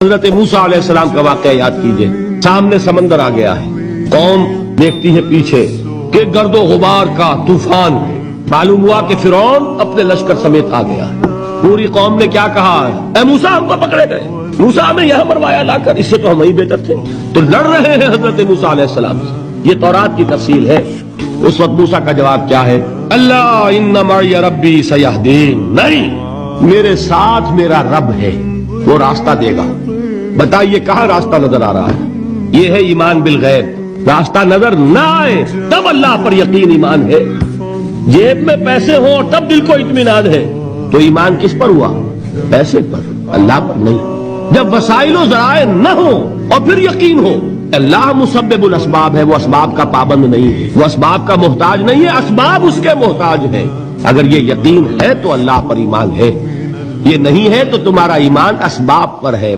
حضرت موسیٰ علیہ السلام کا واقعہ یاد کیجئے. سامنے سمندر آ گیا ہے، قوم دیکھتی ہے پیچھے کہ گرد و غبار کا طوفان. معلوم ہوا کہ فرعون اپنے لشکر سمیت آ گیا ہے. پوری قوم نے کیا کہا ہے؟ اے موسیٰ ہم کو پکڑے گئے، موسیٰ ہمیں یہاں مروایا لا کر، اس سے تو ہم ہی بہتر تھے. تو لڑ رہے ہیں حضرت موسیٰ علیہ السلام سے. یہ تورات کی تفصیل ہے. اس وقت موسیٰ کا جواب کیا ہے؟ اللہ ان معی ربی سیہدین، نہیں، میرے ساتھ میرا رب ہے، وہ راستہ دے گا. بتائیے کہاں راستہ نظر آ رہا ہے؟ یہ ہے ایمان بالغیب. راستہ نظر نہ آئے تب اللہ پر یقین ایمان ہے. جیب میں پیسے ہوں تب دل کو اطمینان ہے. تو ایمان کس پر ہوا؟ پیسے پر، اللہ پر نہیں. جب وسائل و ذرائع نہ ہو اور پھر یقین ہو اللہ مسبب الاسباب ہے، وہ اسباب کا پابند نہیں ہے، وہ اسباب کا محتاج نہیں ہے، اسباب اس کے محتاج ہیں. اگر یہ یقین ہے تو اللہ پر ایمان ہے، یہ نہیں ہے تو تمہارا ایمان اسباب پر ہے.